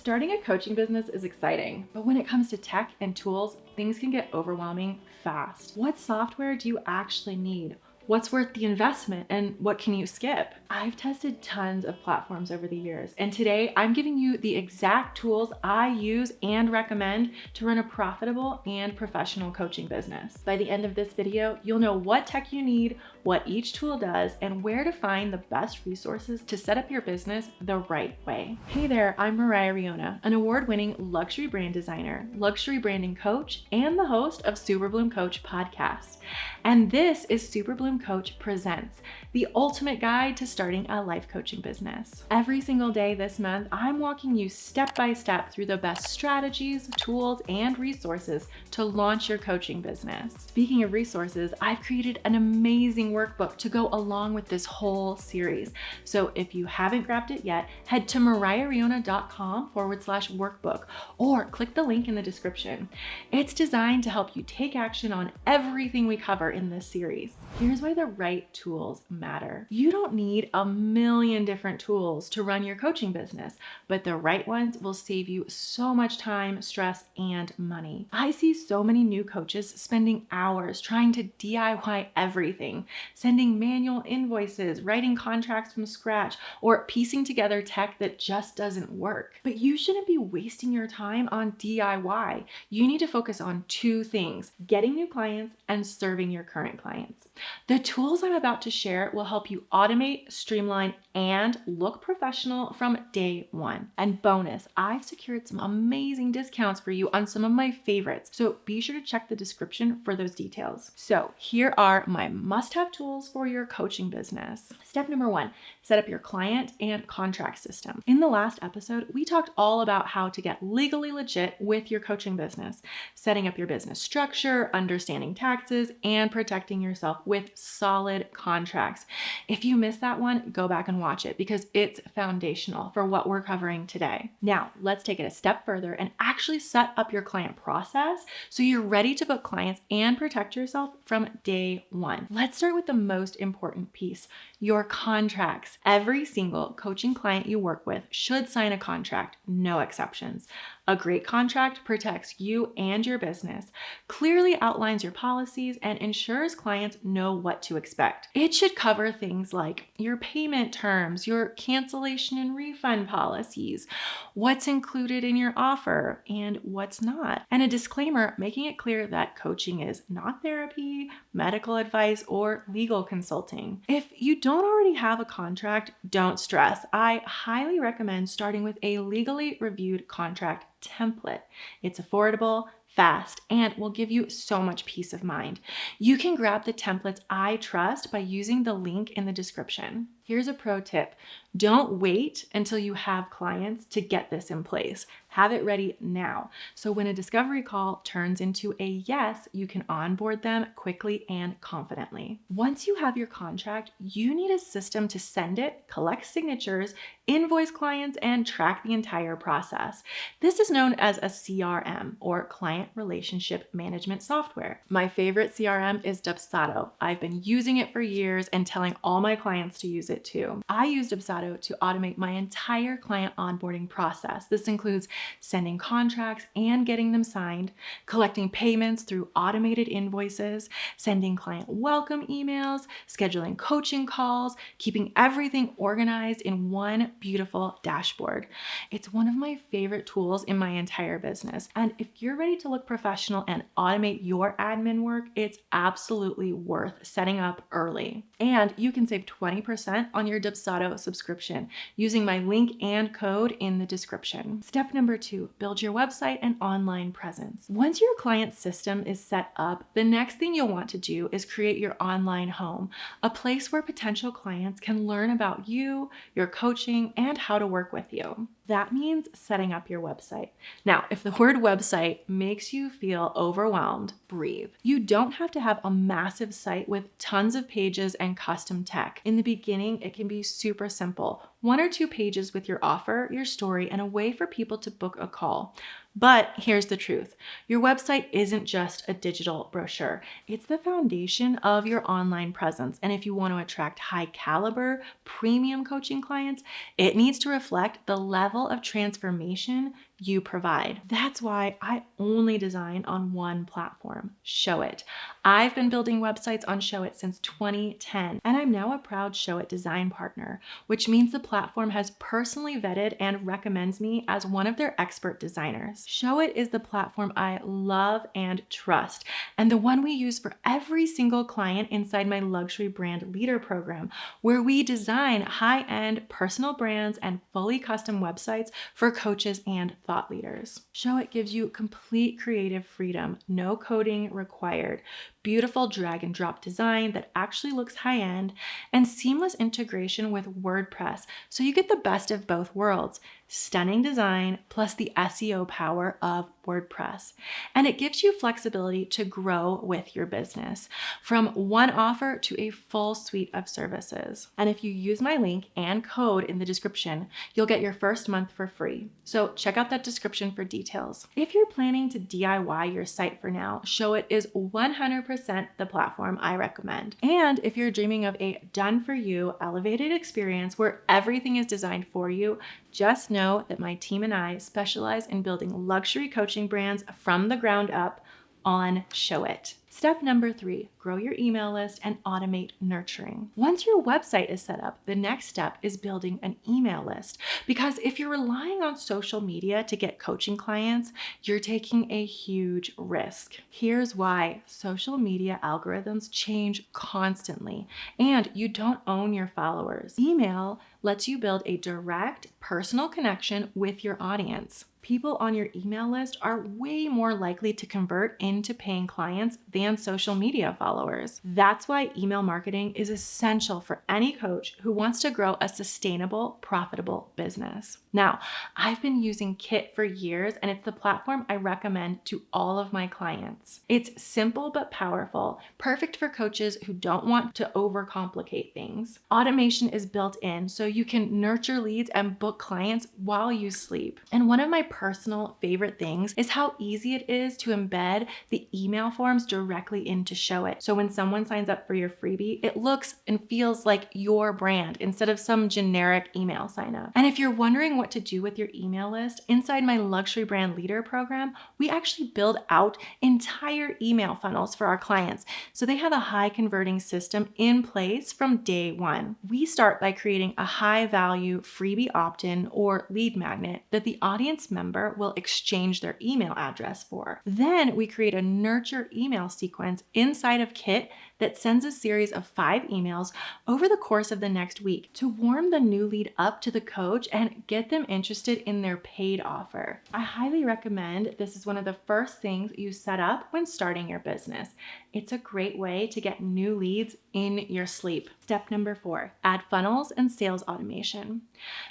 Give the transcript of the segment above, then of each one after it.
Starting a coaching business is exciting, but when it comes to tech and tools, things can get overwhelming fast. What software do you actually need? What's worth the investment and what can you skip? I've tested tons of platforms over the years, and today I'm giving you the exact tools I use and recommend to run a profitable and professional coaching business. By the end of this video, you'll know what tech you need, what each tool does, and where to find the best resources to set up your business the right way. Hey there, I'm Moriah Riona, an award-winning luxury brand designer, luxury branding coach, and the host of Super Bloom Coach podcast. And this is Super Bloom Coach Presents, the ultimate guide to starting a life coaching business. Every single day this month, I'm walking you step by step through the best strategies, tools, and resources to launch your coaching business. Speaking of resources, I've created an amazing workbook to go along with this whole series. So if you haven't grabbed it yet, head to mariahriona.com/workbook or click the link in the description. It's designed to help you take action on everything we cover in this series. Here's why the right tools matter. You don't need a million different tools to run your coaching business, but the right ones will save you so much time, stress, and money. I see so many new coaches spending hours trying to DIY everything, sending manual invoices, writing contracts from scratch, or piecing together tech that just doesn't work. But you shouldn't be wasting your time on DIY. You need to focus on two things: getting new clients and serving your current clients. The tools I'm about to share will help you automate, streamline, and look professional from day one. And bonus, I've secured some amazing discounts for you on some of my favorites, so be sure to check the description for those details. So here are my must-have tools for your coaching business. Step number 1, set up your client and contract system. In the last episode, we talked all about how to get legally legit with your coaching business, setting up your business structure, understanding taxes, and protecting yourself with solid contracts. If you missed that one, go back and watch it because it's foundational for what we're covering today. Now, let's take it a step further and actually set up your client process so you're ready to book clients and protect yourself from day one. Let's start with the most important piece, your contracts. Every single coaching client you work with should sign a contract, no exceptions. A great contract protects you and your business, clearly outlines your policies, and ensures clients know what to expect. It should cover things like your payment terms, your cancellation and refund policies, what's included in your offer and what's not, and a disclaimer making it clear that coaching is not therapy, medical advice, or legal consulting. If you don't already have a contract, don't stress. I highly recommend starting with a legally reviewed contract template. It's affordable, fast, and will give you so much peace of mind. You can grab the templates I trust by using the link in the description. Here's a pro tip. Don't wait until you have clients to get this in place. Have it ready now. So when a discovery call turns into a yes, you can onboard them quickly and confidently. Once you have your contract, you need a system to send it, collect signatures, invoice clients, and track the entire process. This is known as a CRM, or Client Relationship Management Software. My favorite CRM is Dubsado. I've been using it for years and telling all my clients to use it too. I use Dubsado to automate my entire client onboarding process. This includes sending contracts and getting them signed, collecting payments through automated invoices, sending client welcome emails, scheduling coaching calls, keeping everything organized in one beautiful dashboard. It's one of my favorite tools in my entire business. And if you're ready to look professional and automate your admin work, it's absolutely worth setting up early. And you can save 20% on your Dubsado subscription using my link and code in the description. Step number 2, build your website and online presence. Once your client system is set up, the next thing you'll want to do is create your online home, a place where potential clients can learn about you, your coaching, and how to work with you. That means setting up your website. Now, if the word website makes you feel overwhelmed, breathe. You don't have to have a massive site with tons of pages and custom tech. In the beginning, it can be super simple. 1 or 2 pages with your offer, your story, and a way for people to book a call. But here's the truth. Your website isn't just a digital brochure. It's the foundation of your online presence. And if you want to attract high caliber, premium coaching clients, it needs to reflect the level level of transformation you provide. That's why I only design on one platform, Showit. I've been building websites on Showit since 2010, and I'm now a proud Showit design partner, which means the platform has personally vetted and recommends me as one of their expert designers. Showit is the platform I love and trust, and the one we use for every single client inside my luxury brand leader program, where we design high-end personal brands and fully custom websites for coaches and thought leaders. Showit gives you complete creative freedom, no coding required, beautiful drag and drop design that actually looks high-end, and seamless integration with WordPress, so you get the best of both worlds. Stunning design plus the SEO power of WordPress. And it gives you flexibility to grow with your business, from one offer to a full suite of services. And if you use my link and code in the description, you'll get your first month for free. So check out that description for details. If you're planning to DIY your site for now, Showit is 100% the platform I recommend. And if you're dreaming of a done-for-you, elevated experience where everything is designed for you, just know that my team and I specialize in building luxury coaching brands from the ground up on Showit. Step number 3, grow your email list and automate nurturing. Once your website is set up, the next step is building an email list. Because if you're relying on social media to get coaching clients, you're taking a huge risk. Here's why: social media algorithms change constantly, and you don't own your followers. Email lets you build a direct, personal connection with your audience. People on your email list are way more likely to convert into paying clients than social media followers. That's why email marketing is essential for any coach who wants to grow a sustainable, profitable business. Now, I've been using Kit for years, and it's the platform I recommend to all of my clients. It's simple but powerful, perfect for coaches who don't want to overcomplicate things. Automation is built in, so you can nurture leads and book clients while you sleep. And one of my personal favorite things is how easy it is to embed the email forms directly into Showit. So when someone signs up for your freebie, it looks and feels like your brand instead of some generic email sign up. And if you're wondering what to do with your email list, inside my luxury brand leader program, we actually build out entire email funnels for our clients, so they have a high converting system in place from day one. We start by creating a high value freebie opt-in or lead magnet that the audience member will exchange their email address for. Then we create a nurture email sequence inside of Kit that sends a series of 5 emails over the course of the next week to warm the new lead up to the coach and get them interested in their paid offer. I highly recommend this is one of the first things you set up when starting your business. It's a great way to get new leads in your sleep. Step number 4, add funnels and sales automation.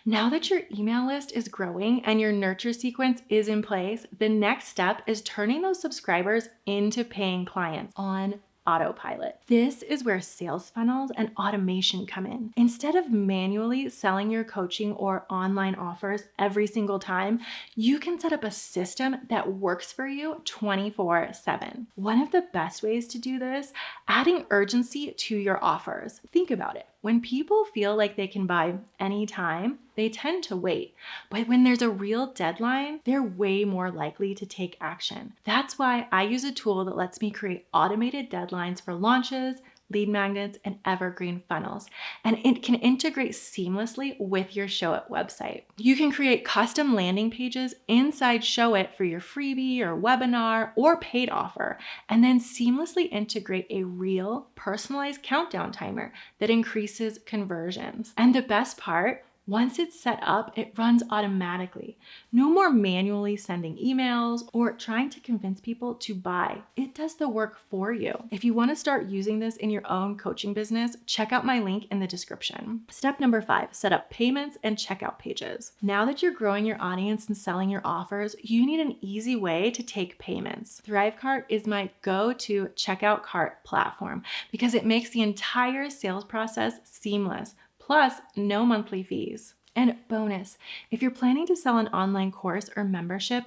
Now that your email list is growing and your nurture sequence is in place, the next step is turning those subscribers into paying clients on autopilot. This is where sales funnels and automation come in. Instead of manually selling your coaching or online offers every single time, you can set up a system that works for you 24/7. One of the best ways to do this, adding urgency to your offers. Think about it. When people feel like they can buy anytime, they tend to wait. But when there's a real deadline, they're way more likely to take action. That's why I use a tool that lets me create automated deadlines for launches, lead magnets, and evergreen funnels. And it can integrate seamlessly with your Showit website. You can create custom landing pages inside Showit for your freebie or webinar or paid offer, and then seamlessly integrate a real personalized countdown timer that increases conversions. And the best part, once it's set up, it runs automatically. No more manually sending emails or trying to convince people to buy. It does the work for you. If you want to start using this in your own coaching business, check out my link in the description. Step number 5, set up payments and checkout pages. Now that you're growing your audience and selling your offers, you need an easy way to take payments. ThriveCart is my go-to checkout cart platform because it makes the entire sales process seamless. Plus, no monthly fees. And bonus, if you're planning to sell an online course or membership,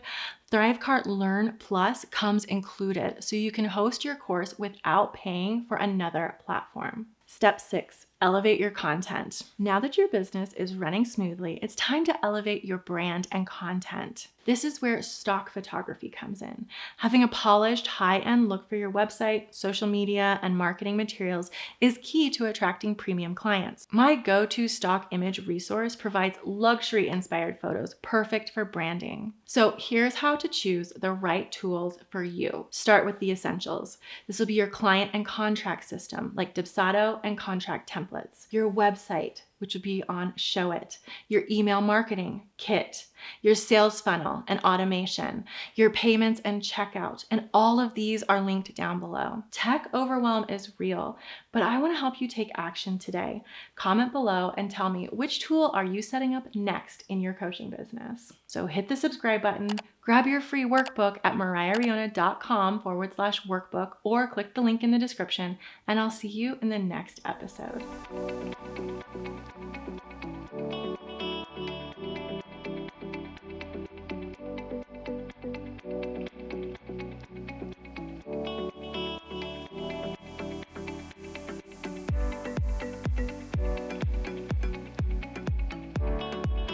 ThriveCart Learn Plus comes included, so you can host your course without paying for another platform. Step 6, Elevate your content. Now that your business is running smoothly, it's time to elevate your brand and content. This is where stock photography comes in. Having a polished, high-end look for your website, social media, and marketing materials is key to attracting premium clients. My go-to stock image resource provides luxury-inspired photos perfect for branding. So here's how to choose the right tools for you. Start with the essentials. This will be your client and contract system, like Dipsado and contract templates. Your website, which would be on Show It, your email marketing kit, your sales funnel and automation, your payments and checkout, and all of these are linked down below. Tech overwhelm is real, but I want to help you take action today. Comment below and tell me, which tool are you setting up next in your coaching business? So hit the subscribe button, grab your free workbook at mariahriona.com/workbook, or click the link in the description, and I'll see you in the next episode.